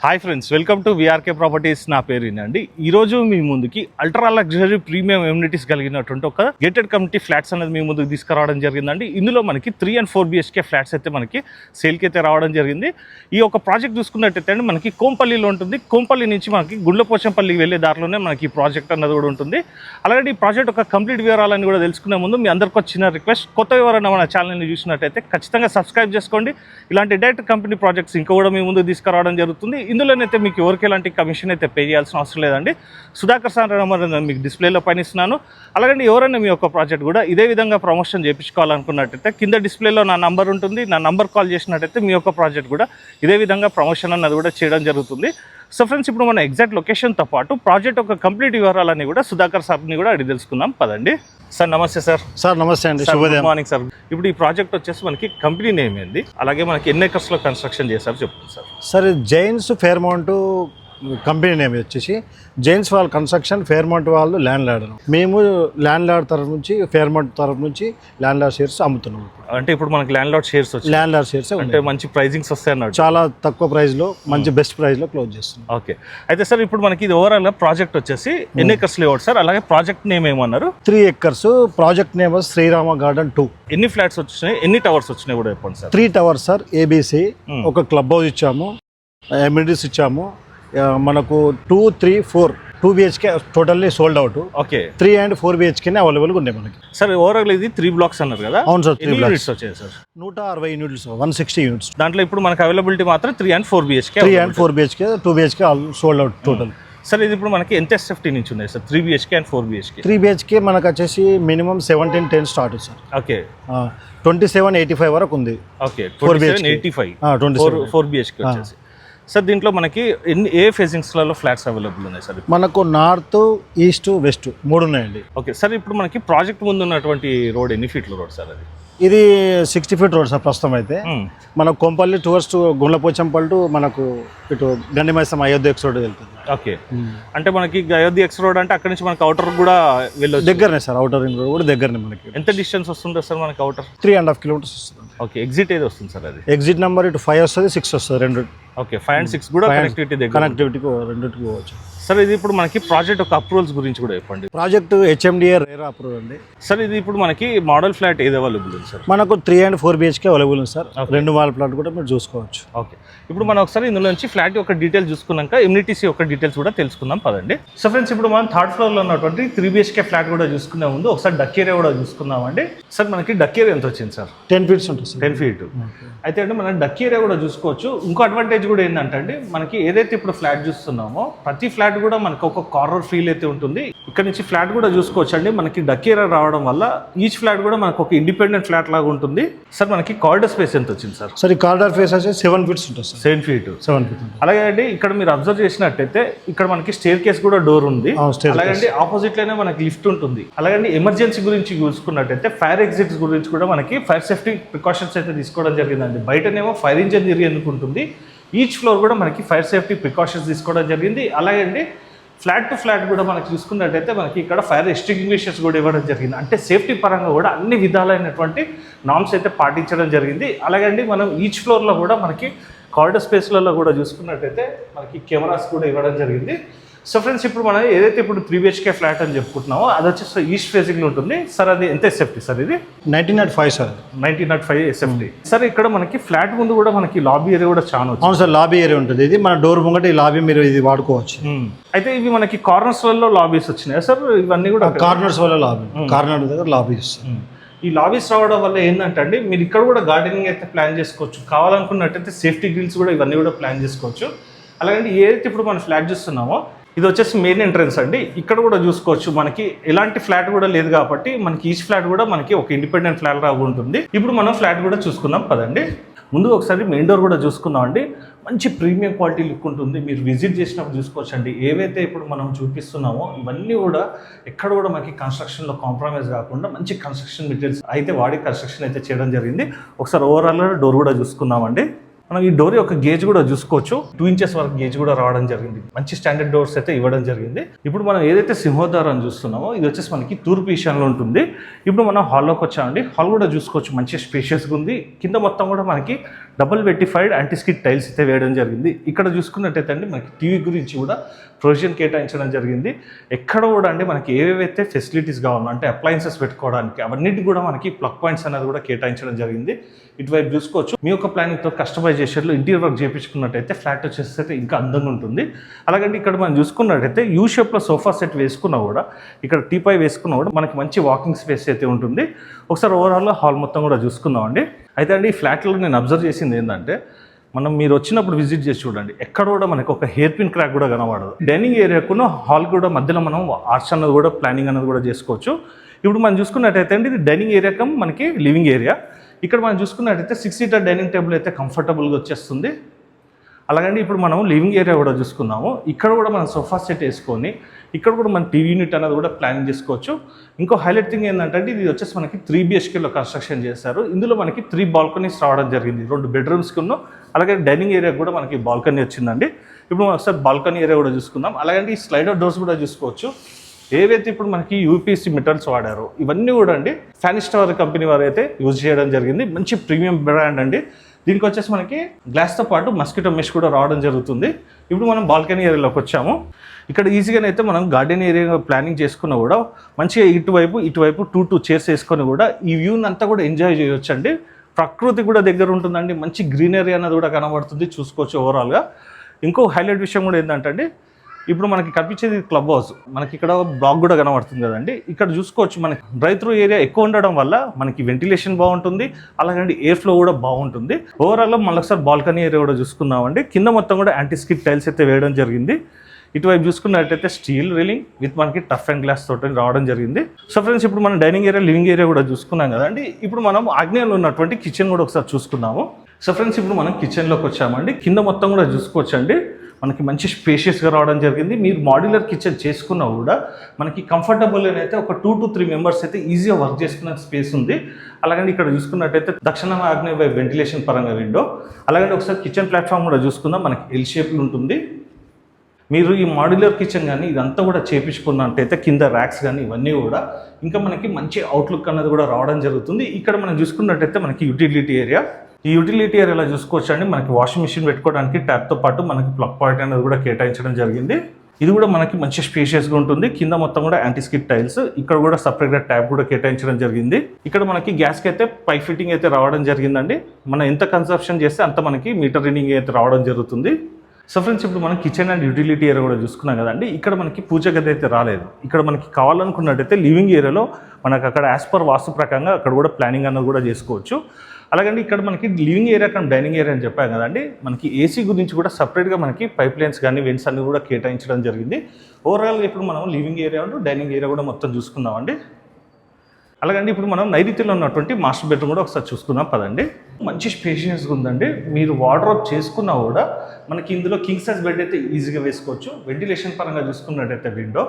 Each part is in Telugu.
Hi friends, welcome to VRK properties. నా పేరు అండి. ఈరోజు మీ ముందుకి అల్ట్రా లగ్జరీ ప్రీమియం ఎమ్యూనిటీస్ కలిగినటువంటి ఒక గేటెడ్ కమ్యూనిటీ ఫ్లాట్స్ అనేది మీ ముందుకు తీసుకురావడం జరిగిందండి. ఇందులో మనకి 3 and 4 BHK ఫ్లాట్స్ అయితే మనకి సేల్కి అయితే రావడం జరిగింది. ఈ ఒక ప్రాజెక్ట్ చూసుకున్నట్టయితే అండి మనకి కోంపల్లిలో ఉంటుంది. కోంపల్లి నుంచి మనకి గుండ్లపోచంపల్లికి వెళ్ళే దారిలోనే మనకి ఈ ప్రాజెక్ట్ అన్నది కూడా ఉంటుంది. అలాగే ఈ ప్రాజెక్ట్ ఒక కంప్లీట్ వివరాలని కూడా తెలుసుకునే ముందు మీ అందరికీ వచ్చిన రిక్వెస్ట్, కొత్త వివరాలు మన ఛానల్ని చూసినట్టయితే ఖచ్చితంగా సబ్స్క్రైబ్ చేసుకోండి. ఇలాంటి డైరెక్ట్ కంపెనీ ప్రాజెక్ట్స్ ఇంకా కూడా మీ ముందుకు తీసుకురావడం జరుగుతుంది. ఇందులోనైతే మీకు ఎవరికి ఎలాంటి కమిషన్ అయితే పే చేయాల్సిన అవసరం లేదండి. సుధాకర్ సార్ నెంబర్ మీకు డిస్ప్లేలో పైన ఇస్తున్నాను. అలాగే ఎవరైనా మీ యొక్క ప్రాజెక్ట్ కూడా ఇదే విధంగా ప్రమోషన్ చేయించుకోవాలనుకున్నట్టయితే కింద డిస్ప్లేలో నా నంబర్ ఉంటుంది. నా నంబర్ కాల్ చేసినట్టయితే మీ యొక్క ప్రాజెక్ట్ కూడా ఇదే విధంగా ప్రమోషన్ అన్నది కూడా చేయడం జరుగుతుంది. సో ఫ్రెండ్స్, ఇప్పుడు మన ఎగ్జాక్ట్ లొకేషన్తో పాటు ప్రాజెక్ట్ ఒక కంప్లీట్ వివరాలని కూడా సుధాకర్ సార్ని కూడా అడిగి తెలుసుకుందాం. పదండి. సార్ నమస్తే. సార్ నమస్తే అండి. Good morning sir. ఇప్పుడు ఈ ప్రాజెక్ట్ వచ్చేసి మనకి కంపెనీ నేమ్ ఏంది, అలాగే మనకి ఎన్ని ఎకర్స్లో కన్స్ట్రక్షన్ చేశారు చెప్తుంది sir. Sir Jains Fairmount company name వచ్చేసి జైన్స్ వాళ్ళ కన్స్ట్రక్షన్, ఫేర్మౌంట్ వాళ్ళు ల్యాండ్ లార్డ్. మేము ల్యాండ్ లార్డ్ తరఫు నుంచి, ఫేర్మౌంట్ తరఫు నుంచి ల్యాండ్ లార్డ్ షేర్స్ అమ్ముతున్నాం. అంటే ఇప్పుడు మనకి ల్యాండ్ లార్డ్ షేర్స్ వచ్చి ల్యాండ్ లార్డ్ షేర్స్ అంటే మంచి ప్రైజింగ్స్ వస్తాయి అన్నట్టు, చాలా తక్కువ ప్రైస్లో మంచి బెస్ట్ ప్రైస్లో క్లోజ్ చేస్తున్నాం. ఓకే. అయితే సార్ ఇప్పుడు మనకి ఇది ఓవరాల్గా ప్రాజెక్ట్ వచ్చేసి ఎన్ని ఎకర్స్ లేఅవుట్ సార్, అలాగే ప్రాజెక్ట్ నేమ్ ఏమన్నారు? 3 acres. Project name Srirama garden 2. ఎన్ని ఫ్లాట్స్ వచ్చినాయి, ఎన్ని టవర్స్ వచ్చినాయి కూడా చెప్పండి సార్. 3 towers sir. ABC ఒక క్లబ్ హౌస్ ఇచ్చాము, ఎమ్యూనిటీస్ ఇచ్చాము. మనకు 2, 3, 4 2 BHK totally sold out. Okay. 3 and 4 BHK అవైలబుల్గా ఉన్నాయి మనకి. సార్ ఓవరాల్ ఇది 3 blocks అన్నారు కదా? అవును సార్. 3 యూనిట్స్ వచ్చాయి సార్. 160 units, 160 units. దాంట్లో ఇప్పుడు మనకి అవైలబిలిటీ మాత్రం 3 and 4 BHK. 3 and 4 BHK, 2 BHK sold out total. Sir ఇది ఇప్పుడు మనకి ఎంత SFT నుంచి ఉన్నాయి sir 3 BHK and 4 BHK? 3 BHK మనకు వచ్చేసి మినిమం 1710 స్టార్ట్ సార్. ఓకే. 2785 వరకు ఉంది. ఓకే. 2785 4 BHK వచ్చేసి. సార్ దీంట్లో మనకి ఏ ఫేజింగ్స్లలో ఫ్లాట్స్ అవైలబుల్ ఉన్నాయి సార్? మనకు నార్త్, ఈస్ట్, వెస్ట్ 3 ఉన్నాయండి. ఓకే. సార్ ఇప్పుడు మనకి ప్రాజెక్ట్ ముందు ఉన్నటువంటి రోడ్ ఎన్ని ఫీట్ల రోడ్ సార్? అది ఇది 60 feet రోడ్ సార్ ప్రస్తుతం అయితే. మనకు కొంపల్లి టువర్స్ గుండ్లపోచంపల్లి టు మనకు ఇటు గండిమైసం అయోధ్య ఎక్స్ రోడ్ వెళ్తుంది. ఓకే. అంటే మనకి అయోధ్య ఎక్స్ రోడ్ అంటే అక్కడ నుంచి మనకి అవుటర్ కూడా వెళ్ళొచ్చు. దగ్గరనే సార్, అవుటర్ రింగ్ రోడ్ కూడా దగ్గరనే. మనకి ఎంత డిస్టెన్స్ వస్తుంది సార్ మనకి అవుటర్? 3.5 kilometers వస్తుంది. ఓకే. ఎగ్జిట్ ఏది వస్తుంది సార్? అది ఎగ్జిట్ నెంబర్ ఇటు 5 వస్తుంది, 6 వస్తుంది, 2. ఓకే. 5 and 6 కూడా కనెక్టివిటీకి రెండింటికి పోవచ్చు. సార్ ఇది ఇప్పుడు మనకి ప్రాజెక్ట్ ఒక అప్రూవల్స్ గురించి కూడా చెప్పండి. ప్రాజెక్ట్ HMDA రేరా అప్రూవల్ అండి. సార్ ఇది ఇప్పుడు మనకి మోడల్ ఫ్లాట్ ఏది అవైలబుల్ ఉంది సార్? మనకు 3 and 4 BHK అవైలబుల్ ఉంది సార్. 2 వాల్ ఫ్లాట్ కూడా మీరు చూసుకోవచ్చు. ఓకే. ఇప్పుడు మనం ఒకసారి ఇందులో నుంచి ఫ్లాట్ యొక్క డీటెయిల్స్ చూసుకున్నాక ఎమ్యూనిటీసీ యొక్క డీటెయిల్స్ కూడా తెలుసుకుందాం పదండి. సో ఫ్రెండ్స్, ఇప్పుడు మనం 3rd floorలో ఉన్నటువంటి 3 BHK ఫ్లాట్ కూడా చూసుకునే ముందు ఒకసారి డక్ ఏరియా కూడా చూసుకుందామండి. సార్ మనకి డక్ ఏరియా ఎంత వచ్చింది సార్? 10 feet ఉంటుంది సార్. 10 feet. అయితే అంటే మనం డక్ ఏరియా కూడా చూసుకోవచ్చు. ఇంకో అడ్వాంటేజ్ కూడా ఏంటంటే అండి, మనకి ఏదైతే ఇప్పుడు ఫ్లాట్ చూస్తున్నామో ప్రతి ఫ్లాట్ కూడా మనకి ఒక కార్నర్ ఫీల్ అయితే ఉంటుంది. ఇక్కడ నుంచి ఫ్లాట్ కూడా చూసుకోవచ్చు అండి. మనకి డక్ ఏరియా రావడం వల్ల ఈచ్ ఫ్లాట్ కూడా మనకు ఒక ఇండిపెండెంట్ ఫ్లాట్ లాగా ఉంటుంది. సార్ మనకి కారిడార్ స్పేస్ ఎంత వచ్చింది సార్? సార్ ఈ కారిడార్ స్పేస్ వచ్చి 7 feet ఉంటుంది సార్. 7 feet. అలాగే అండి ఇక్కడ మీరు అబ్జర్వ్ చేసినట్టయితే ఇక్కడ మనకి స్టేర్ కేస్ కూడా డోర్ ఉంది. అలాగే ఆపోజిట్ లోనే మనకి లిఫ్ట్ ఉంటుంది. అలాగే ఎమర్జెన్సీ గురించి చూసుకున్నట్టయితే ఫైర్ ఎగ్జిట్స్ గురించి కూడా మనకి ఫైర్ సేఫ్టీ ప్రికాషన్స్ అయితే తీసుకోవడం జరిగిందండి. బయటనేమో ఫైర్ ఇంజిన్ తిరిగేందుకు ఉంటుంది. ఈచ్ ఫ్లోర్ కూడా మనకి ఫైర్ సేఫ్టీ ప్రికాషన్స్ తీసుకోవడం జరిగింది. అలాగే అండి ఫ్లాట్ టు ఫ్లాట్ కూడా మనకి చూసుకున్నట్టయితే మనకి ఇక్కడ ఫైర్ ఎక్స్టింగ్విషర్స్ కూడా ఇవ్వడం జరిగింది. అంటే సేఫ్టీ పరంగా కూడా అన్ని విధాలైనటువంటి నామ్స్ అయితే పాటించడం జరిగింది. అలాగే అండి మనం ఈచ్ ఫ్లోర్లో కూడా మనకి కారిడార్ స్పేస్లలో కూడా చూసుకున్నట్టయితే మనకి కెమెరాస్ కూడా ఇవ్వడం జరిగింది. సో ఫ్రెండ్స్, ఇప్పుడు మనం ఏదైతే ఇప్పుడు 3 BHK ఫ్లాట్ అని చెప్పుకుంటున్నామో అది వచ్చేసి ఈస్ట్ ఫేసింగ్లో ఉంటుంది సార్. అది ఎంత SFT సార్? ఇది 1905 సార్. 1905 SFT. సార్ ఇక్కడ మనకి ఫ్లాట్ ముందు కూడా మనకి లాబీ ఏరియా కూడా చాలా అవును సార్. లాబీ ఏరియా ఉంటుంది. ఇది మన డోర్ ముంగట ఈ లాబీ మీరు ఇది వాడుకోవచ్చు. అయితే ఇవి మనకి కార్నర్స్లలో లాబీస్ వచ్చినాయి సార్. ఇవన్నీ కూడా కార్నర్స్ వల్ల లాబీ, కార్నర్ దగ్గర లాబీస్. ఈ లాబీస్ రావడం వల్ల ఏంటంటే అండి మీరు ఇక్కడ కూడా గార్డెనింగ్ అయితే ప్లాన్ చేసుకోవచ్చు. కావాలనుకున్నట్టయితే సేఫ్టీ గ్రిల్స్ కూడా ఇవన్నీ కూడా ప్లాన్ చేసుకోవచ్చు. అలాగే ఏదైతే ఇప్పుడు మనం ఫ్లాట్ చూస్తున్నామో ఇది వచ్చేసి మెయిన్ ఎంట్రన్స్ అండి. ఇక్కడ కూడా చూసుకోవచ్చు మనకి ఎలాంటి ఫ్లాట్ కూడా లేదు కాబట్టి మనకి ఈచ్ ఫ్లాట్ కూడా మనకి ఒక ఇండిపెండెంట్ ఫ్లాట్ లాగా ఉంటుంది. ఇప్పుడు మనం ఫ్లాట్ కూడా చూసుకుందాం పదండి. ముందు ఒకసారి మెయిన్ డోర్ కూడా చూసుకుందాం అండి. మంచి ప్రీమియం క్వాలిటీ లుక్ ఉంటుంది. మీరు విజిట్ చేసినప్పుడు చూసుకోవచ్చు అండి. ఏవైతే ఇప్పుడు మనం చూపిస్తున్నామో ఇవన్నీ కూడా ఎక్కడ కూడా మనకి కన్స్ట్రక్షన్లో కాంప్రమైజ్ కాకుండా మంచి కన్స్ట్రక్షన్ మెటీరియల్స్ అయితే వాడి కన్స్ట్రక్షన్ అయితే చేయడం జరిగింది. ఒకసారి ఓవరాల్గా డోర్ కూడా చూసుకుందామండి. మనం ఈ డోర్ యొక్క గేజ్ కూడా చూసుకోవచ్చు. 2 inches వరకు గేజ్ కూడా రావడం జరిగింది. మంచి స్టాండర్డ్ డోర్స్ అయితే ఇవ్వడం జరిగింది. ఇప్పుడు మనం ఏదైతే సింహద్వారం చూస్తున్నామో ఇది వచ్చేసి మనకి తూర్పు ఈశాన్యంలో ఉంటుంది. ఇప్పుడు మనం హాల్లోకి వచ్చామండి. హాల్ కూడా చూసుకోవచ్చు, మంచి స్పేషియస్గా ఉంది. కింద మొత్తం కూడా మనకి double vitrified anti skid tiles అయితే వేయడం జరిగింది. ఇక్కడ చూసుకున్నట్టయితే అండి మనకి టీవీ గురించి కూడా ప్రొవిజన్ కేటాయించడం జరిగింది. ఎక్కడ కూడా అండి మనకి ఏవేవైతే ఫెసిలిటీస్ కావాలో అంటే అప్లయన్సెస్ పెట్టుకోవడానికి అవన్నిటి కూడా మనకి ప్లగ్ పాయింట్స్ అనేది కూడా కేటాయించడం జరిగింది. ఇటువైపు చూసుకోవచ్చు. మీ యొక్క ప్లానింగ్తో కస్టమైజేషన్లో ఇంటీరియర్ వర్క్ చేయించుకున్నట్టయితే ఫ్లాట్ వచ్చేస్తే ఇంకా అందంగా ఉంటుంది. అలాగంటే ఇక్కడ మనం చూసుకున్నట్టయితే యూ షేప్లో సోఫా సెట్ వేసుకున్నా కూడా ఇక్కడ టీపై వేసుకున్నా కూడా మనకి మంచి వాకింగ్ స్పేస్ అయితే ఉంటుంది. ఒకసారి ఓవరాల్గా హాల్ మొత్తం కూడా చూసుకుందామండి. అయితే అండి ఈ ఫ్లాట్లో నేను అబ్జర్వ్ చేసింది ఏంటంటే మీరు వచ్చినప్పుడు విజిట్ చేసి చూడండి, ఎక్కడ కూడా మనకి ఒక హెయిర్ పిన్ క్రాక్ కూడా కనబడదు. డైనింగ్ ఏరియాకున్న హాల్ కూడా మధ్యలో మనం ఆర్చ్ అన్నది కూడా ప్లానింగ్ అనేది కూడా చేసుకోవచ్చు. ఇప్పుడు మనం చూసుకున్నట్టయితే అండి ఇది డైనింగ్ ఏరియా కమ్ మనకి లివింగ్ ఏరియా. ఇక్కడ మనం చూసుకున్నట్టయితే 6 సీటర్ డైనింగ్ టేబుల్ అయితే కంఫర్టబుల్గా వచ్చేస్తుంది. అలాగండి ఇప్పుడు మనం లివింగ్ ఏరియా కూడా చూసుకున్నాము. ఇక్కడ కూడా మనం సోఫా సెట్ వేసుకొని ఇక్కడ కూడా మన టీవీ యూనిట్ అనేది కూడా ప్లానింగ్ చేసుకోవచ్చు. ఇంకో హైలైట్ థింగ్ ఏంటంటే ఇది వచ్చేసి మనకి 3 BHKలో కన్స్ట్రక్షన్ చేశారు. ఇందులో మనకి 3 బాల్కనీస్ రావడం జరిగింది. 2 బెడ్రూమ్స్కి అలాగే డైనింగ్ ఏరియా కూడా మనకి బాల్కనీ వచ్చిందండి. ఇప్పుడు మనం ఒకసారి బాల్కనీ ఏరియా కూడా చూసుకుందాం. అలాగే ఈ స్లైడర్ డోర్స్ కూడా చూసుకోవచ్చు. ఏవైతే ఇప్పుడు మనకి యూపీసీ మెటల్స్ వాడారో ఇవన్నీ కూడా అండి ఫానిస్టర్ కంపెనీ వారు అయితే యూజ్ చేయడం జరిగింది. మంచి ప్రీమియం బ్రాండ్ అండి. దీనికి వచ్చేసి మనకి గ్లాస్తో పాటు మస్కిటో మెష్ కూడా రావడం జరుగుతుంది. ఇప్పుడు మనం బాల్కనీ ఏరియాలోకి వచ్చాము. ఇక్కడ ఈజీగానైతే మనం గార్డెన్ ఏరియా ప్లానింగ్ చేసుకున్నా కూడా మంచిగా ఇటువైపు 2 చైర్స్ వేసుకొని కూడా ఈ వ్యూని అంతా కూడా ఎంజాయ్ చేయొచ్చు అండి. ప్రకృతి కూడా దగ్గర ఉంటుందండి. మంచి గ్రీనరీ అన్నది కూడా కనబడుతుంది, చూసుకోవచ్చు ఓవరాల్గా. ఇంకో హైలైట్ విషయం కూడా ఏంటంటే అండి ఇప్పుడు మనకి కనిపించేది క్లబ్ హౌస్. మనకి ఇక్కడ బ్లాక్ కూడా కనబడుతుంది కదండి. ఇక్కడ చూసుకోవచ్చు మనకి డ్రైవ్ త్రూ ఏరియా ఎక్కువ ఉండడం వల్ల మనకి వెంటిలేషన్ బాగుంటుంది. అలాగే ఎయిర్ ఫ్లో కూడా బాగుంటుంది. ఓవరాల్గా మళ్ళీ ఒకసారి బాల్కనీ ఏరియా కూడా చూసుకుందామండి. కింద మొత్తం కూడా యాంటీ స్కిడ్ టైల్స్ అయితే వేయడం జరిగింది. ఇటువైపు చూసుకున్నట్టయితే స్టీల్ రీలింగ్ విత్ మనకి టఫ్ అండ్ గ్లాస్ తోటి రావడం జరిగింది. సో ఫ్రెండ్స్ ఇప్పుడు మనం డైనింగ్ ఏరియా లివింగ్ ఏరియా కూడా చూసుకున్నాం కదండి. ఇప్పుడు మనం ఆగ్నేయంలో ఉన్నటువంటి కిచెన్ కూడా ఒకసారి చూసుకుందాము. సో ఫ్రెండ్స్ ఇప్పుడు మనం కిచెన్లోకి వచ్చామండి. కింద మొత్తం కూడా చూసుకోవచ్చండి మనకి మంచి స్పేషియస్గా రావడం జరిగింది. మీరు మాడ్యులర్ కిచెన్ చేసుకున్నా కూడా మనకి కంఫర్టబుల్ అయితే ఒక 2 to 3 మెంబర్స్ అయితే ఈజీగా వర్క్ చేసుకునే స్పేస్ ఉంది. అలాగే ఇక్కడ చూసుకున్నట్టయితే దక్షిణ ఆగ్నేయ వైపు వెంటిలేషన్ పరంగా విండో. అలాగే ఒకసారి కిచెన్ ప్లాట్ఫామ్ కూడా చూసుకుందాం. మనకి ఎల్ షేప్లో ఉంటుంది. మీరు ఈ మాడ్యులర్ కిచెన్ కానీ ఇదంతా కూడా చేయించుకున్నట్టయితే కింద ర్యాక్స్ కానీ ఇవన్నీ కూడా ఇంకా మనకి మంచి అవుట్లుక్ అనేది కూడా రావడం జరుగుతుంది. ఇక్కడ మనం చూసుకున్నట్టయితే మనకి యూటిలిటీ ఏరియా. ఈ యూటిలిటీ ఏరియాలో చూసుకోవచ్చు అండి మనకి వాషింగ్ మిషన్ పెట్టుకోవడానికి ట్యాప్తో పాటు మనకి ప్లగ్ పాయింట్ అనేది కూడా కేటాయించడం జరిగింది. ఇది కూడా మనకి మంచి స్పేషియస్గా ఉంటుంది. కింద మొత్తం కూడా యాంటీ స్కిడ్ టైల్స్. ఇక్కడ కూడా సపరేట్గా ట్యాప్ కూడా కేటాయించడం జరిగింది. ఇక్కడ మనకి గ్యాస్కి అయితే పైప్ ఫిట్టింగ్ అయితే రావడం జరిగిందండి. మనం ఎంత కన్సప్షన్ చేస్తే అంత మనకి మీటర్ రీడింగ్ అయితే రావడం జరుగుతుంది. సో ఫ్రెండ్స్ ఇప్పుడు మనం కిచెన్ అండ్ యూటిలిటీ ఏరియా కూడా చూసుకున్నాం కదండి. ఇక్కడ మనకి పూజ గది అయితే రాలేదు. ఇక్కడ మనకి కావాలనుకున్నట్టయితే లివింగ్ ఏరియాలో మనకు అక్కడ యాజ్ పర్ వాస్తు ప్రకారంగా అక్కడ కూడా ప్లానింగ్ అన్నది కూడా చేసుకోవచ్చు. అలాగే ఇక్కడ మనకి లివింగ్ ఏరియా కానీ డైనింగ్ ఏరియా అని చెప్పాం కదండి. మనకి ఏసీ గురించి కూడా సపరేట్గా మనకి పైప్ లైన్స్ కానీ వెంట్స్ అన్ని కూడా కేటాయించడం జరిగింది. ఓవరాల్గా ఇప్పుడు మనం లివింగ్ ఏరియా అంటూ డైనింగ్ ఏరియా కూడా మొత్తం చూసుకుందామండి. అలాగండి ఇప్పుడు మనం నైరుతిలో ఉన్నటువంటి మాస్టర్ బెడ్రూమ్ కూడా ఒకసారి చూసుకుందాం పదండి. మంచి స్పేషియస్గా ఉందండి. మీరు వార్డ్రోబ్ చేసుకున్నా కూడా మనకి ఇందులో కింగ్ సైజ్ బెడ్ అయితే ఈజీగా వేసుకోవచ్చు. వెంటిలేషన్ పరంగా చూసుకున్నట్టయితే విండో.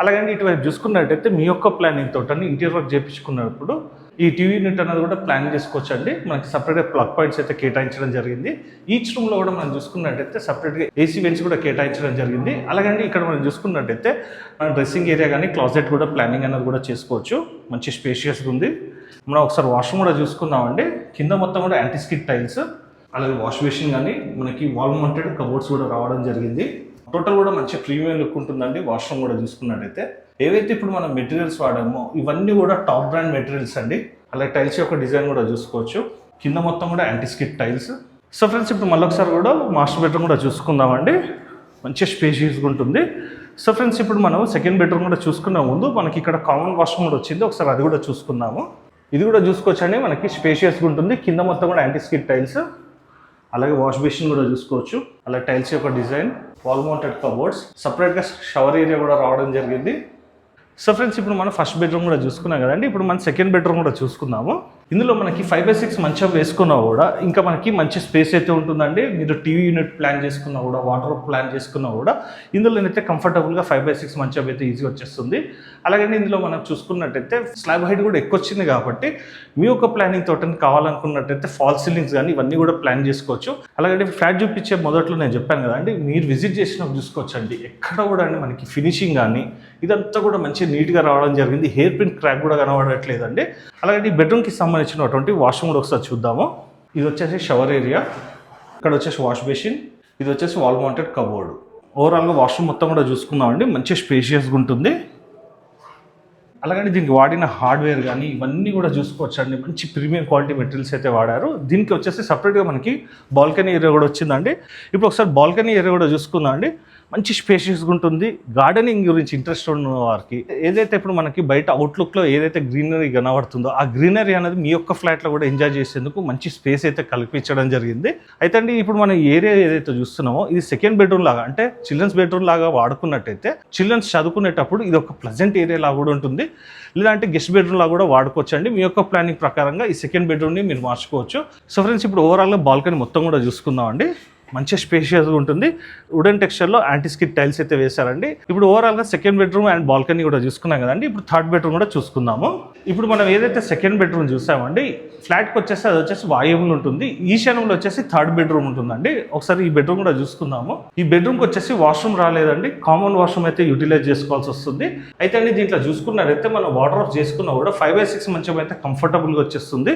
అలాగండి ఇటువైపు చూసుకున్నట్టయితే మీ యొక్క ప్లానింగ్ తోటి ఇంటీరియర్ వర్క్ చేయించుకున్నప్పుడు ఈ టీవీ యూనిట్ అనేది కూడా ప్లాన్ చేసుకోవచ్చు అండి. మనకి సపరేట్గా ప్లగ్ పాయింట్స్ అయితే కేటాయించడం జరిగింది. ఈచ్ రూమ్లో కూడా మనం చూసుకున్నట్టయితే సపరేట్గా ఏసీ వెంట్స్ కూడా కేటాయించడం జరిగింది. అలాగండి ఇక్కడ మనం చూసుకున్నట్టయితే మన డ్రెస్సింగ్ ఏరియా కానీ క్లాజెట్ కూడా ప్లానింగ్ అనేది కూడా చేసుకోవచ్చు. మంచి స్పేషియస్గా ఉంది. మనం ఒకసారి వాష్రూమ్ కూడా చూసుకుందామండి. కింద మొత్తం కూడా యాంటీ స్కిడ్ టైల్స్. అలాగే వాష్ బేసిన్ కానీ మనకి వాల్ మౌంటెడ్ కబోర్డ్స్ కూడా రావడం జరిగింది. టోటల్ కూడా మంచి ప్రీమియం లుక్ ఉంటుందండి. వాష్రూమ్ కూడా చూసుకున్నట్టయితే ఏవైతే ఇప్పుడు మనం మెటీరియల్స్ వాడామో ఇవన్నీ కూడా టాప్ బ్రాండ్ మెటీరియల్స్ అండి. అలాగే టైల్స్ యొక్క డిజైన్ కూడా చూసుకోవచ్చు. కింద మొత్తం కూడా anti skid tiles. So friends ఇప్పుడు మళ్ళీ ఒకసారి కూడా మాస్టర్ బెడ్రూమ్ కూడా చూసుకుందామండి. మంచి స్పేషియస్గా ఉంటుంది. సో ఫ్రెండ్స్ ఇప్పుడు మనం సెకండ్ బెడ్రూమ్ కూడా చూసుకున్న ముందు మనకి ఇక్కడ కామన్ వాష్రూమ్ కూడా వచ్చింది. ఒకసారి అది కూడా చూసుకుందాము. ఇది కూడా చూసుకోవచ్చండి. మనకి స్పేషియస్గా ఉంటుంది. కింద మొత్తం కూడా యాంటీ స్కిడ్ టైల్స్. అలాగే వాష్ బేసిన్ కూడా చూసుకోవచ్చు. అలాగే టైల్స్ యొక్క డిజైన్, వాల్ మౌంటెడ్ కబోర్డ్స్, సపరేట్గా షవర్ ఏరియా కూడా రావడం జరిగింది. సో ఫ్రెండ్స్ ఇప్పుడు మనం ఫస్ట్ బెడ్రూమ్ కూడా చూసుకున్నాం కదండి. ఇప్పుడు మనం సెకండ్ బెడ్రూమ్ కూడా చూసుకుందాము. ఇందులో మనకి 5/6 మంచం వేసుకున్నా కూడా ఇంకా మనకి మంచి స్పేస్ అయితే ఉంటుందండి. మీరు టీవీ యూనిట్ ప్లాన్ చేసుకున్నా కూడా వాటర్ ప్లాన్ చేసుకున్నా కూడా ఇందులోనైతే కంఫర్టబుల్గా 5/6 మంచం అయితే ఈజీ వచ్చేస్తుంది. అలాగే ఇందులో మనం చూసుకున్నట్టయితే స్లాబ్ హైట్ కూడా ఎక్కువ వచ్చింది కాబట్టి మీ యొక్క ప్లానింగ్ తోటని కావాలనుకున్నట్టయితే ఫాల్ సీలింగ్స్ కానీ ఇవన్నీ కూడా ప్లాన్ చేసుకోవచ్చు. అలాగే ఫ్లాట్ చూపించే మొదట్లో నేను చెప్పాను కదండి, మీరు విజిట్ చేసినప్పుడు చూసుకోవచ్చు అండి. ఎక్కడ కూడా అండి మనకి ఫినిషింగ్ కానీ ఇదంతా కూడా మంచి నీట్గా రావడం జరిగింది. హెయిర్ పిన్ క్రాక్ కూడా కనబడట్లేదండి. అలాగే ఈ బెడ్రూమ్కి సంబంధించినటువంటి వాష్రూమ్ కూడా ఒకసారి చూద్దాము. ఇది వచ్చేసి షవర్ ఏరియా, ఇక్కడ వచ్చేసి వాష్ బేసిన్, ఇది వచ్చేసి వాల్ మౌంటెడ్ కబోర్డ్. ఓవరాల్గా వాష్రూమ్ మొత్తం కూడా చూసుకుందామండి, మంచి స్పేషియస్గా ఉంటుంది. అలాగని దీనికి వాడిన హార్డ్వేర్ కానీ ఇవన్నీ కూడా చూసుకోవచ్చండి, మంచి ప్రీమియం క్వాలిటీ మెటీరియల్స్ అయితే వాడారు. దీనికి వచ్చేసి సపరేట్గా మనకి బాల్కనీ ఏరియా కూడా వచ్చిందండి. ఇప్పుడు ఒకసారి బాల్కనీ ఏరియా కూడా చూసుకుందాం అండి, మంచి స్పేషియస్గా ఉంటుంది. గార్డెనింగ్ గురించి ఇంట్రెస్ట్ ఉన్న వారికి ఏదైతే ఇప్పుడు మనకి బయట అవుట్లుక్లో ఏదైతే గ్రీనరీ కనబడుతుందో ఆ గ్రీనరీ అనేది మీ యొక్క ఫ్లాట్లో కూడా ఎంజాయ్ చేసేందుకు మంచి స్పేస్ అయితే కల్పించడం జరిగింది. అయితే అండి ఇప్పుడు మన ఏరియా ఏదైతే చూస్తున్నామో ఇది సెకండ్ బెడ్రూమ్ లాగా, అంటే చిల్డ్రన్స్ బెడ్రూమ్ లాగా వాడుకున్నట్టయితే చిల్డ్రన్స్ చదువుకునేటప్పుడు ఇది ఒక ప్లెజెంట్ ఏరియా లాగా కూడా ఉంటుంది. లేదంటే గెస్ట్ బెడ్రూమ్ లాగా కూడా వాడుకోవచ్చు అండి. మీ యొక్క ప్లానింగ్ ప్రకారంగా ఈ సెకండ్ బెడ్రూమ్ని మీరు మార్చుకోవచ్చు. సో ఫ్రెండ్స్ ఇప్పుడు ఓవరాల్గా బాల్కనీ మొత్తం కూడా చూసుకుందాం అండి, మంచి స్పేషియస్గా ఉంటుంది. వుడెన్ టెక్స్చర్లో యాంటీస్కిడ్ టైల్స్ అయితే వేశారండి. ఇప్పుడు ఓవరాల్గా సెకండ్ బెడ్రూమ్ అండ్ బాల్కనీ కూడా చూసుకున్నాం కదండి. ఇప్పుడు థర్డ్ బెడ్రూమ్ కూడా చూసుకుందాము. ఇప్పుడు మనం ఏదైతే సెకండ్ బెడ్రూమ్ చూసామండి, ఫ్లాట్కి వచ్చేసి అది వచ్చేసి వాయువులు ఉంటుంది. ఈశాన్యంలో వచ్చేసి థర్డ్ బెడ్రూమ్ ఉంటుందండి. ఒకసారి ఈ బెడ్రూమ్ కూడా చూసుకుందాము. ఈ బెడ్రూమ్కి వచ్చేసి వాష్రూమ్ రాలేదండి, కామన్ వాష్రూమ్ అయితే యూటిలైజ్ చేసుకోవాల్సి వస్తుంది. అయితే అండి దీంట్లో చూసుకున్నారైతే మనం వాటర్ ఆఫ్ చేసుకున్నా కూడా 5/6 మంచం అయితే కంఫర్టబుల్గా వచ్చేస్తుంది.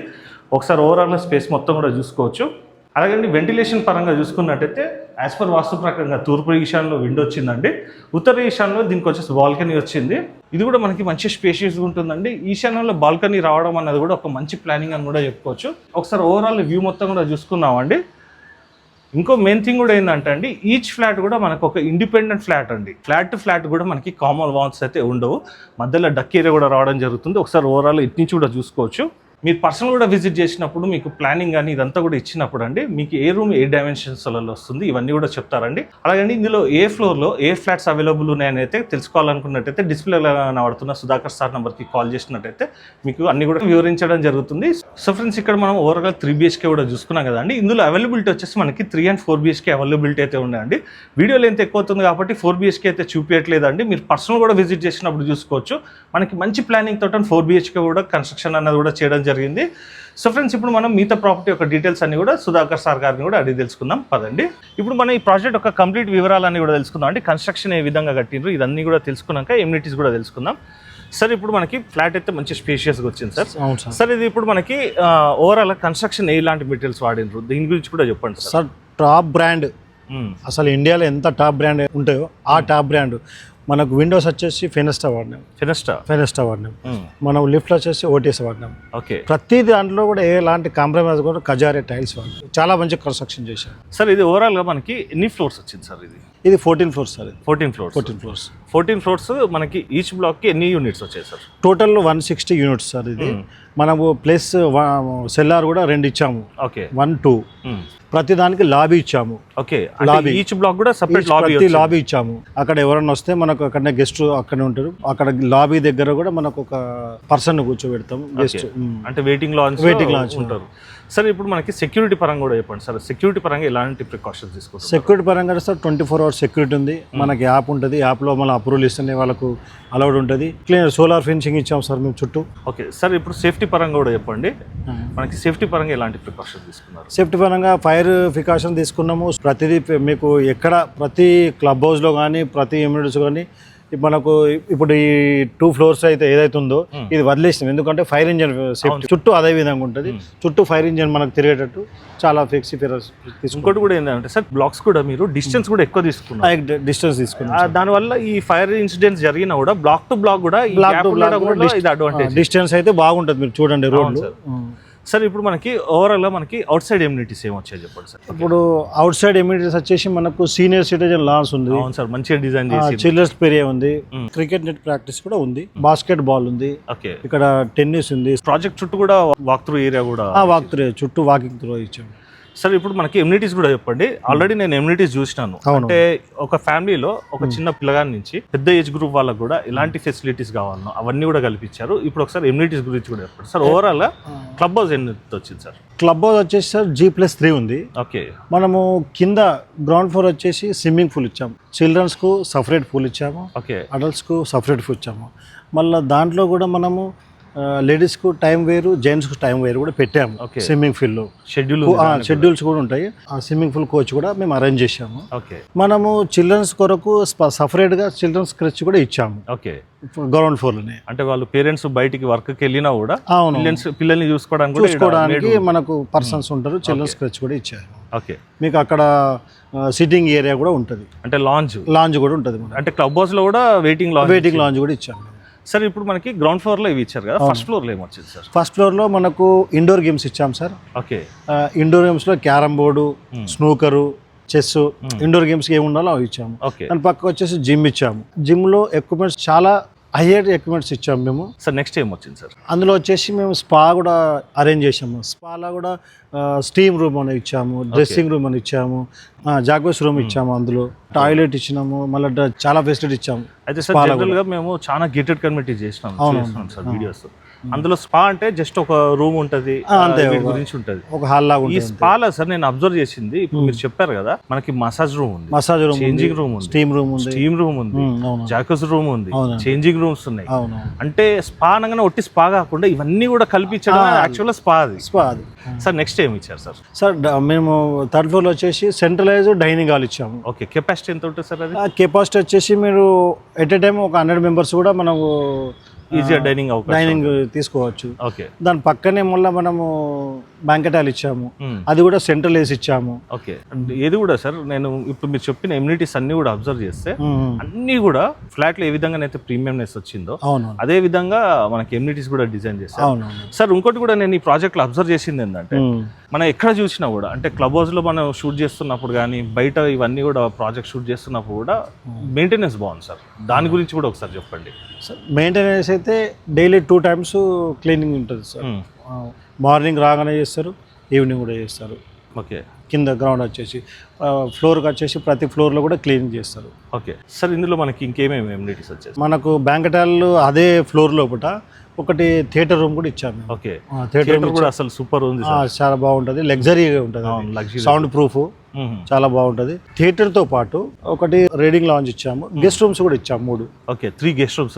ఒకసారి ఓవరాల్గా స్పేస్ మొత్తం కూడా చూసుకోవచ్చు. అలాగే వెంటిలేషన్ పరంగా చూసుకున్నట్టయితే యాజ్ పర్ వాస్తు ప్రకారంగా తూర్పు ఈశాన్యంలో విండో వచ్చిందండి. ఉత్తర ఈశాన్యంలో దీనికి వచ్చేసి బాల్కనీ వచ్చింది. ఇది కూడా మనకి మంచి స్పేషియస్గా ఉంటుందండి. ఈశాన్యంలో బాల్కనీ రావడం అన్నది కూడా ఒక మంచి ప్లానింగ్ అని కూడా చెప్పుకోవచ్చు. ఒకసారి ఓవరాల్ వ్యూ మొత్తం కూడా చూసుకున్నామండి. ఇంకో మెయిన్ థింగ్ కూడా ఏంటంటే అండి, ఈచ్ ఫ్లాట్ కూడా మనకు ఒక ఇండిపెండెంట్ ఫ్లాట్ అండి. ఫ్లాట్ టు ఫ్లాట్ కూడా మనకి కామన్ వాల్స్ అయితే ఉండవు, మధ్యలో డక్ ఏరియా కూడా రావడం జరుగుతుంది. ఒకసారి ఓవరాల్ ఇటు నుంచి కూడా చూసుకోవచ్చు. మీరు పర్సనల్ కూడా విజిట్ చేసినప్పుడు మీకు ప్లానింగ్ కానీ ఇదంతా కూడా ఇచ్చినప్పుడు అండి మీకు ఏ రూమ్ ఏ డైమెన్షన్స్లలో వస్తుంది ఇవన్నీ కూడా చెప్తారండి. అలాగే ఇందులో ఏ ఫ్లోర్లో ఏ ఫ్లాట్స్ అవైలబుల్ ఉన్నాయని అయితే తెలుసుకోవాలనుకున్నట్టయితే డిస్ప్లేలో కనబడుతున్న సుధాకర్ సార్ నెంబర్కి కాల్ చేసినట్టయితే మీకు అన్ని కూడా వివరించడం జరుగుతుంది. సో ఫ్రెండ్స్ ఇక్కడ మనం ఓవరాల్గా 3 BHK కూడా చూసుకున్నాం కదండి. ఇందులో అవైలబిలిటీ వచ్చేసి మనకి 3 and 4 BHK అవైలబిలిటీ అయితే ఉన్నాయండి. వీడియో లెంత్ ఎక్కువ అవుతుంది కాబట్టి 4 BHK అయితే చూపించట్లేదండి. మీరు పర్సనల్ కూడా విజిట్ చేసినప్పుడు చూసుకోవచ్చు. మనకి మంచి ప్లానింగ్ తోట 4 BHK కూడా కన్స్ట్రక్షన్ అన్నది కూడా చేయడం జరిగింది. సో ఫ్రెండ్స్ ఇప్పుడు మనం మిగతా ప్రాపర్టీ యొక్క డీటెయిల్స్ అన్ని కూడా సుధాకర్ సార్ గారిని కూడా అడిగి తెలుసుకుందాం పదండి. ఇప్పుడు మనం ఈ ప్రాజెక్ట్ యొక్క కంప్లీట్ వివరాలన్నీ కూడా తెలుసుకుందాం అండి. కన్స్ట్రక్షన్ ఏ విధంగా కట్టిండ్రు ఇదన్నీ కూడా తెలుసుకున్నాక ఎమ్యూనిటీస్ కూడా తెలుసుకుందాం. సార్ ఇప్పుడు మనకి ఫ్లాట్ అయితే మంచి స్పేషియస్గా వచ్చింది సార్. అవును సార్. సార్ ఇది ఇప్పుడు మనకి ఓవరాల్ కన్స్ట్రక్షన్ ఎలాంటి మెటీరియల్స్ వాడినరు దీని గురించి కూడా చెప్పండి సార్. టాప్ బ్రాండ్, అసలు ఇండియాలో ఎంత టాప్ బ్రాండ్ ఉంటాయో ఆ టాప్ బ్రాండ్. మనకు విండోస్ వచ్చేసి ఫెనెస్టా వాడినాం, ఫెనెస్టా వాడినాం. మనం లిఫ్ట్ వచ్చేసి ఓటీఎస్ వాడినాం. ఓకే, ప్రతి దాంట్లో కూడా ఎలాంటి కాంప్రమైజ్ కూడా కజారే టైల్స్ వాడినాం. చాలా మంచి కన్స్ట్రక్షన్ చేశారు సార్. ఇది ఓవరాల్గా మనకి ఎన్ని ఫ్లోర్స్ వచ్చింది సార్? ఇది 14 ఫ్లోర్స్ సార్. 14 ఫ్లోర్స్ మనకి ఈచ్ బ్లాక్కి ఎన్ని యూనిట్స్ వచ్చాయి సార్? Total 160 units sir. ఇది మనము ప్లస్ సెల్లార్ కూడా 2 ఇచ్చాము. ఓకే, 1, 2 ప్రతి దానికి లాబీ ఇచ్చాము. ఓకే, లాబీ ఈచ్ బ్లాక్ కూడా సెపరేట్ లాబీ ఇచ్చాము. అక్కడ ఎవరైనా వస్తే మనకు అక్కడనే గెస్ట్ అక్కడే ఉంటారు. అక్కడ లాబీ దగ్గర కూడా మనకు ఒక పర్సన్ కూర్చోబెడతాం. గెస్ట్ అంటే వెయిటింగ్ లాంచ్ ఉంటారు. సార్ ఇప్పుడు మనకి సెక్యూరిటీ పరంగా కూడా చెప్పండి సార్. సెక్యూరిటీ పరంగా ఎలాంటి ప్రికాషన్స్ తీసుకుంటారు? సెక్యూరిటీ పరంగా సార్ 24 hours సెక్యూరిటీ ఉంది. మనకి యాప్ ఉంటుంది. యాప్లో మళ్ళీ అప్రూవల్ ఇస్తేనే వాళ్ళకు అలౌడ్ ఉంటుంది. క్లియర్ సోలార్ ఫెన్సింగ్ ఇచ్చాం సార్ మేము చుట్టూ. ఓకే సార్, ఇప్పుడు సేఫ్టీ పరంగా కూడా చెప్పండి. మనకి సేఫ్టీ పరంగా ఎలాంటి ప్రికాషన్స్ తీసుకున్నారు? సేఫ్టీ పరంగా ఫైర్ ప్రికాషన్ తీసుకున్నాము. ప్రతిదీ మీకు ఎక్కడ ప్రతి క్లబ్ హౌస్లో కానీ ప్రతి ఎమ్యూనిటీస్ కానీ మనకు ఇప్పుడు ఈ 2 floors అయితే ఏదైతే ఉందో ఇది వదిలేసినాం. ఎందుకంటే ఫైర్ ఇంజన్ సేఫ్టీ చుట్టూ అదే విధంగా ఉంటుంది. చుట్టూ ఫైర్ ఇంజన్ మనకు తిరిగేటట్టు చాలా ఫ్లెక్సీ ఫిరస్. ఇంకోటి కూడా ఏంటంటే సార్, బ్లాక్స్ కూడా మీరు డిస్టెన్స్ కూడా ఎక్కువ తీసుకున్నారు. డిస్టెన్స్ తీసుకున్నాం. దానివల్ల ఈ ఫైర్ ఇన్సిడెంట్స్ జరిగినా కూడా బ్లాక్ టు బ్లాక్ కూడా డిస్టెన్స్ అయితే బాగుంటుంది. మీరు చూడండి రోడ్లు. సార్ ఇప్పుడు మనకి ఓవరాల్గా మనకి అవుట్ సైడ్ ఎమ్యూనిటీస్ ఏమొచ్చాయి చెప్పండి సార్? ఇప్పుడు అవుట్ సైడ్ ఎమ్యూనిటీస్ వచ్చేసి మనకు సీనియర్ సిటిజన్ లాన్స్ ఉంది. అవును సార్, మంచిగా డిజైన్ చేసి. చిల్డ్రన్స్ ఏరియా ఉంది. క్రికెట్ నెట్ ప్రాక్టీస్ కూడా ఉంది. బాస్కెట్ బాల్ ఉంది. ఓకే, ఇక్కడ టెన్నిస్ ఉంది. ప్రాజెక్ట్ చుట్టూ కూడా వాక్ త్రూ ఏరియా కూడా వాక్ త్రూ చుట్టూ వాకింగ్ త్రూ ఇచ్చాము. సార్ ఇప్పుడు మనకి ఎమ్యూనిటీస్ కూడా చెప్పండి. ఆల్రెడీ నేను ఎమ్యూనిటీస్ చూసినాను. అంటే ఒక ఫ్యామిలీలో ఒక చిన్న పిల్లగాని నుంచి పెద్ద ఏజ్ గ్రూప్ వాళ్ళకు కూడా ఎలాంటి ఫెసిలిటీస్ కావాలనో అవన్నీ కూడా కల్పించారు. ఇప్పుడు ఒకసారి ఎమ్యూనిటీస్ గురించి కూడా చెప్పండి సార్. ఓవరాల్ క్లబ్ హౌస్ ఎన్ని వచ్చింది సార్? క్లబ్ హౌస్ వచ్చేసి సార్ G+3 ఉంది. ఓకే, మనము కింద గ్రౌండ్ ఫ్లోర్ వచ్చేసి స్విమ్మింగ్ పూల్ ఇచ్చాము. చిల్డ్రన్స్కు సపరేట్ పూల్ ఇచ్చాము. ఓకే, అడల్ట్స్కు సపరేట్ పూల్ ఇచ్చాము. మళ్ళీ దాంట్లో కూడా మనము లేడీస్కు టైం వేరు, జెంట్స్కు టైం వేరు కూడా పెట్టాము. Okay. స్విమ్మింగ్ పూల్లో షెడ్యూల్స్ కూడా ఉంటాయి. ఆ స్విమ్మింగ్ పూల్ కోచ్ కూడా మేము అరేంజ్ చేశాము. ఓకే మనము చిల్డ్రన్స్ కొరకు సపరేట్గా చిల్డ్రన్స్ క్రచ్ కూడా ఇచ్చాము ఓకే గ్రౌండ్ ఫ్లోర్లోనే. అంటే వాళ్ళు పేరెంట్స్ బయటికి వర్క్కి వెళ్ళినా కూడా అవును, పిల్లల్ని చూసుకోవడానికి మనకు పర్సన్స్ ఉంటారు. చిల్డ్రన్స్ క్రచ్ కూడా ఇచ్చారు. ఓకే మీకు అక్కడ సిట్టింగ్ ఏరియా కూడా ఉంటుంది. అంటే లాంజ్ కూడా ఉంటుంది. అంటే క్లబ్ హౌస్ లో కూడా వెయిటింగ్ లాంజ్ కూడా ఇచ్చాము. సార్ ఇప్పుడు మనకి గ్రౌండ్ ఫ్లోర్ లో ఇవి ఇచ్చారు కదా, ఫస్ట్ ఫ్లోర్ లో ఏమొచ్చింది సార్? ఫస్ట్ ఫ్లోర్లో మనకు ఇండోర్ గేమ్స్ ఇచ్చాం సార్. ఓకే ఇండోర్ గేమ్స్లో carrom board, snooker, chess, indoor games ఏమి ఉండాలో అవి ఇచ్చాము. ఓకే దాని పక్కకు వచ్చేసి జిమ్ ఇచ్చాము. జిమ్లో ఎక్విప్మెంట్స్ చాలా హైయర్ ఎక్విప్మెంట్స్ ఇచ్చాము మేము. సార్ నెక్స్ట్ ఏం వచ్చింది సార్? అందులో వచ్చేసి మేము స్పా కూడా అరేంజ్ చేసాము. స్పాలో కూడా స్టీమ్ రూమ్ అని ఇచ్చాము, డ్రెస్సింగ్ రూమ్ అని ఇచ్చాము, జాగ్వస్ రూమ్ ఇచ్చాము, అందులో టాయిలెట్ ఇచ్చినాము, మళ్ళీ చాలా ఫెసిలిటీ ఇచ్చాము. అయితే సార్ జనరల్ గా మేము చాలా గేటెడ్ కమ్యూనిటీ చేసినాం సార్ వీడియోస్. అందులో స్పా అంటే జస్ట్ ఒక రూమ్ ఉంటది, గురించి ఉంటది, ఒక హాల్ లాగా. ఈ స్పాలో సార్ నేను అబ్జర్వ్ చేసింది, ఇప్పుడు మీరు చెప్పారు కదా, మనకి మసాజ్ రూమ్ ఉంది, చేంజింగ్ రూమ్ ఉంది, స్టీమ్ రూమ్ ఉంది, జాకస్ రూమ్ ఉంది, చేంజింగ్ రూమ్స్ ఉన్నాయి. అంటే స్పా అనగానే ఒట్టి స్పా కాకుండా ఇవన్నీ కూడా కల్పించడం యాక్చువల్ స్పా అది. సార్ నెక్స్ట్ ఏమి ఇచ్చారు సార్? సార్ మేము థర్డ్ ఫ్లోర్ లో వచ్చేసి సెంట్రలైజ్ డైనింగ్ హాల్ ఇచ్చాము. ఓకే కెపాసిటీ ఎంత ఉంటుంది సార్ అది? కెపాసిటీ వచ్చేసి మీరు ఎట్ ఏ టైం ఒక 100 మెంబర్స్ కూడా మనము ఈజీగా డైనింగ్ తీసుకోవచ్చు. ఓకే దాని పక్కనే మళ్ళీ మనము బ్యాంకెట్ హాల్ ఇచ్చాము, అది కూడా సెంట్రల్ ఏసీ ఇచ్చాము. ఓకే ఏది కూడా సార్ నేను ఇప్పుడు మీరు చెప్పిన ఎమ్యూనిటీస్ అన్ని కూడా అబ్జర్వ్ చేస్తే అన్ని కూడా ఫ్లాట్ లో ఏ విధంగానైతే ప్రీమియంనెస్ వచ్చిందో అదే విధంగా మనకి ఎమ్యూనిటీస్ కూడా డిజైన్ చేస్తాం. సార్ ఇంకోటి కూడా నేను ఈ ప్రాజెక్ట్ లో అబ్జర్వ్ చేసింది ఏంటంటే, మనం ఎక్కడ చూసినా కూడా అంటే క్లబ్ హౌస్ లో మనం షూట్ చేస్తున్నప్పుడు కానీ బయట ఇవన్నీ కూడా ప్రాజెక్ట్ షూట్ చేస్తున్నప్పుడు కూడా మెయింటెనెన్స్ బాగుంది సార్. దాని గురించి కూడా ఒకసారి చెప్పండి. మెయింటెనెన్స్ అయితే డైలీ 2 times క్లీనింగ్ ఉంటుంది సార్. మార్నింగ్ రాగానే చేస్తారు, ఈవినింగ్ కూడా చేస్తారు. ఓకే కింద గ్రౌండ్ వచ్చేసి ఫ్లోర్కి వచ్చేసి ప్రతి ఫ్లోర్లో కూడా క్లీనింగ్ చేస్తారు. ఓకే సార్ ఇందులో మనకి ఇంకేమేమి ఎమ్యూనిటీస్ వచ్చేసి? మనకు బ్యాంకెట్ హాల్ అదే ఫ్లోర్ లోపల ఒకటి థియేటర్ రూమ్ కూడా ఇచ్చాము. ఓకే థియేటర్ కూడా అసలు సూపర్ ఉంది, చాలా బాగుంటుంది, లగ్జరీగా ఉంటుంది, సౌండ్ ప్రూఫ్ చాలా బాగుంటుంది. థియేటర్ తో పాటు ఒకటి రీడింగ్ లాంజ్ ఇచ్చాము, గెస్ట్ రూమ్స్ కూడా ఇచ్చాము 3. Okay 3 guest rooms.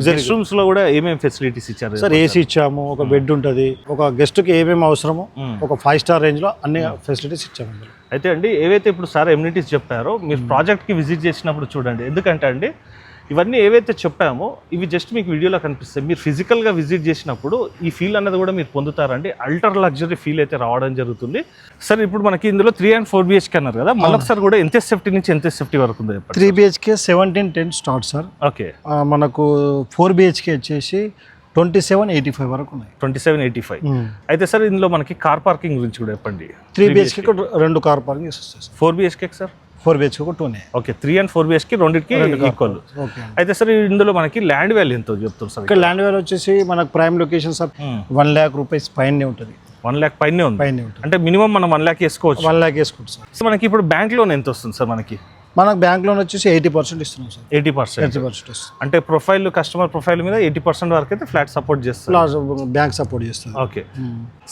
Guest rooms లో కూడా ఏమేమి ఫెసిలిటీస్ ఇచ్చారు సార్? ఏసీ ఇచ్చాము, ఒక బెడ్ ఉంటుంది, ఒక గెస్ట్ కి ఏమేమి అవసరమో ఒక 5 star రేంజ్ లో అన్ని ఫెసిలిటీస్ ఇచ్చాము. అయితే అండి ఏవైతే ఇప్పుడు సార్ ఎమ్యూనిటీస్ చెప్పారో మీరు ప్రాజెక్ట్ కి విజిట్ చేసినప్పుడు చూడండి, ఎందుకంటే అండి ఇవన్నీ ఏవైతే చెప్పామో ఇవి జస్ట్ మీకు వీడియోలో కనిపిస్తాయి. మీరు ఫిజికల్గా విజిట్ చేసినప్పుడు ఈ ఫీల్ అనేది కూడా మీరు పొందుతారండి. అల్ట్రా లగ్జరీ ఫీల్ అయితే రావడం జరుగుతుంది. సార్ ఇప్పుడు మనకి ఇందులో 3 and 4 BHK అన్నారు కదా, మళ్ళొకసారి కూడా ఎంత సేఫ్టీ నుంచి ఎంత సేఫ్టీ వరకు ఉందో చెప్పండి. 3 BHK 1710 స్టార్ట్ సార్. ఓకే మనకు 4 BHK వచ్చేసి 2785 వరకు ఉన్నాయి. 2785. అయితే సార్ ఇందులో మనకి కార్ పార్కింగ్ గురించి కూడా చెప్పండి. 3 BHK 2 కార్ పార్కింగ్ వస్తాయి. 4 BHK సార్? 4 BHK 2నే. ఓకే 3 and 4 BHK రెండింటికి ఈక్వల్. అయితే సార్ ఇందులో మనకి ల్యాండ్ వాల్యూ ఎంతో చెప్తారు సార్? ఇక్కడ ల్యాండ్ వాల్యూ వచ్చేసి మనకు prime location sir 1 lakh rupees పైనే ఉంటుంది. 1 lakh పైనే ఉంది. అంటే మినిమం మనం 1 lakh వేసుకోవచ్చు. 1 lakh వేసుకోవచ్చు సార్. సో మనకి ఇప్పుడు బ్యాంక్ లోన్ ఎంత వస్తుంది సార్? మనకు బ్యాంక్ లోన్ వచ్చేసి 80% ఇస్తున్నాం సార్. 80% వస్తుంది. అంటే ప్రొఫైల్ కస్టమర్ ప్రొఫైల్ మీద 80% వరకు అయితే ఫ్లాట్ సపోర్ట్ చేస్తారు, బ్యాంక్ సపోర్ట్ చేస్తారు. ఓకే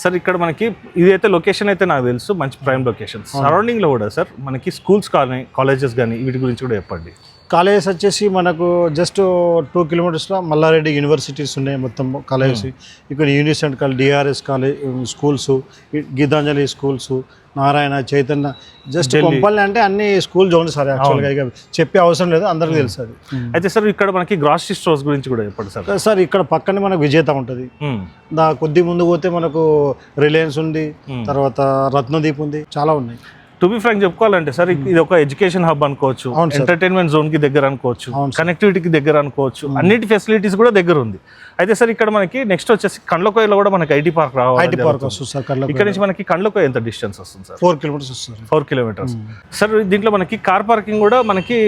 సార్ ఇక్కడ మనకి ఇదైతే లొకేషన్ అయితే నాకు తెలుసు, మంచి ప్రైమ్ లొకేషన్. సరౌండింగ్ లో కూడా సార్ మనకి స్కూల్స్ కానీ కాలేజెస్ కానీ వీటి గురించి కూడా చెప్పండి. కాలేజెస్ వచ్చేసి మనకు జస్ట్ 2 kilometers మల్లారెడ్డి యూనివర్సిటీస్ ఉన్నాయి మొత్తం కాలేజెస్. ఇక్కడ Unicent college, DRS college schools, Gitanjali schools, Narayana, Chaitanya, just Kompally అంటే అన్ని స్కూల్ జోన్స్ సార్. యాక్చువల్గా ఇక చెప్పే అవసరం లేదు, అందరికీ తెలుసు అది. అయితే సార్ ఇక్కడ మనకి గ్రాసరీ స్టోర్స్ గురించి కూడా చెప్పండి సార్. సార్ ఇక్కడ పక్కనే మనకు విజేత ఉంటుంది, కొద్ది ముందు పోతే మనకు రిలయన్స్ ఉంది, తర్వాత రత్నదీప్ ఉంది, చాలా ఉన్నాయి. టు బి ఫ్రాంక్ చెప్పుకోవాలంటే సార్ ఇది ఒక ఎడ్యుకేషన్ హబ్ అనుకోవచ్చు, ఎంటర్టైన్మెంట్ జోన్ కి దగ్గర అనుకోవచ్చు, కనెక్టివిటీకి దగ్గర అనుకోవచ్చు, అన్నిటి ఫెసిలిటీస్ కూడా దగ్గర ఉంది. అయితే సార్ ఇక్కడ మనకి నెక్స్ట్ వచ్చేసి కండ్లకోయలో కూడా మనకి ఐటీ పార్క్ రావాలి. ఇక్కడ నుంచి మనకి కండ్లకోయ ఎంత డిస్టెన్స్ వస్తుంది సార్? 4 kilometers వస్తుంది. 4 kilometers. సార్ దీంట్లో మనకి కార్ పార్కింగ్ కూడా మనకి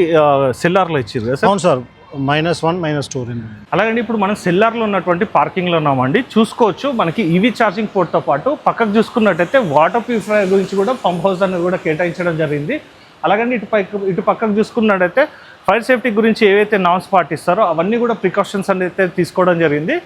సెల్లార్లో ఇచ్చారు కదా సార్? అవును సార్, -1 -2. అలాగండి ఇప్పుడు మనం సెల్లార్లో ఉన్నటువంటి పార్కింగ్లో ఉన్నామండి. చూసుకోవచ్చు మనకి ఈవీ ఛార్జింగ్ పోర్ట్తో పాటు పక్కకు చూసుకున్నట్టయితే వాటర్ ప్యూరిఫైయర్ గురించి కూడా పంప్ హౌస్ అనేది కూడా కేటాయించడం జరిగింది. అలాగండి ఇటు పక్కకు చూసుకున్నట్టయితే ఫైర్ సేఫ్టీ గురించి ఏవైతే నామ్స్ పాటిస్తారో అవన్నీ కూడా ప్రికాషన్స్ అనేది తీసుకోవడం జరిగింది.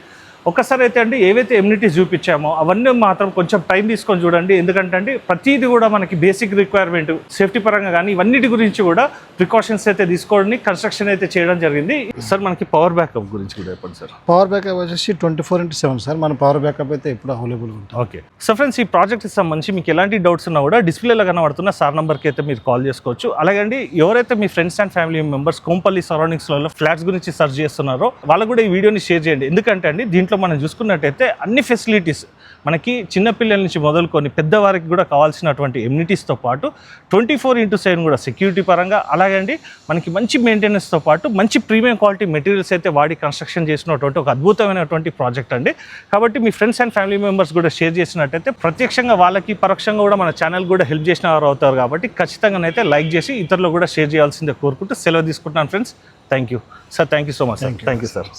ఒక్కసారి అయితే అండి ఏవైతే ఎమ్యూనిటీస్ చూపించామో అవన్నీ మాత్రం కొంచెం టైం తీసుకొని చూడండి. ఎందుకంటే అండి ప్రతిదీ కూడా మనకి బేసిక్ రిక్వైర్మెంట్ సేఫ్టీ పరంగా కానీ ఇవన్నిటి గురించి కూడా ప్రికాషన్స్ అయితే తీసుకొని కన్స్ట్రక్షన్ అయితే చేయడం జరిగింది. సార్ మనకి పవర్ బ్యాకప్ గురించి కూడా చెప్పండి సార్. పవర్ బ్యాకప్ వచ్చేసి 24/7 సార్. మన పవర్ బ్యాకప్ అయితే ఎప్పుడు అవైలబుల్ ఉంటుంది. ఓకే సో ఫ్రెండ్స్, ఈ ప్రాజెక్ట్కి సంబంధించి మీకు ఎలాంటి డౌట్స్ ఉన్నా కూడా డిస్ప్లేలో కనబడుతున్న సార్ నెంబర్కి అయితే మీరు కాల్ చేసుకోవచ్చు. అలాగండి ఎవరైతే మీ friends and family members Kompally సరౌండింగ్స్లో ఫ్లాట్స్ గురించి సర్చ్ చేస్తున్నారో వాళ్ళకు కూడా ఈ వీడియోని షేర్ చేయండి. ఎందుకంటే అండి దీంట్లో మనం చూసుకున్నట్టయితే అన్ని ఫెసిలిటీస్ మనకి చిన్నపిల్లల నుంచి మొదలుకొని పెద్దవారికి కూడా కావాల్సినటువంటి ఎమ్యూనిటీస్తో పాటు 24/7 కూడా సెక్యూరిటీ పరంగా, అలాగే అండి మనకి మంచి మెయింటెనెన్స్తో పాటు మంచి ప్రీమియం క్వాలిటీ మెటీరియల్స్ అయితే వాడి కన్స్ట్రక్షన్ చేసినటువంటి ఒక అద్భుతమైనటువంటి ప్రాజెక్ట్ అండి. కాబట్టి మీ ఫ్రెండ్స్ అండ్ ఫ్యామిలీ మెంబర్స్ కూడా షేర్ చేసినట్టయితే ప్రత్యక్షంగా వాళ్ళకి పరోక్షంగా కూడా మన ఛానల్ కూడా హెల్ప్ చేసిన వారు అవుతారు. కాబట్టి ఖచ్చితంగానైతే లైక్ చేసి ఇతరులు కూడా షేర్ చేయాల్సిందే కోరుకుంటూ సెలవు తీసుకుంటున్నాను friends. Thank you sir. Thank you so much sir. Thank you sir.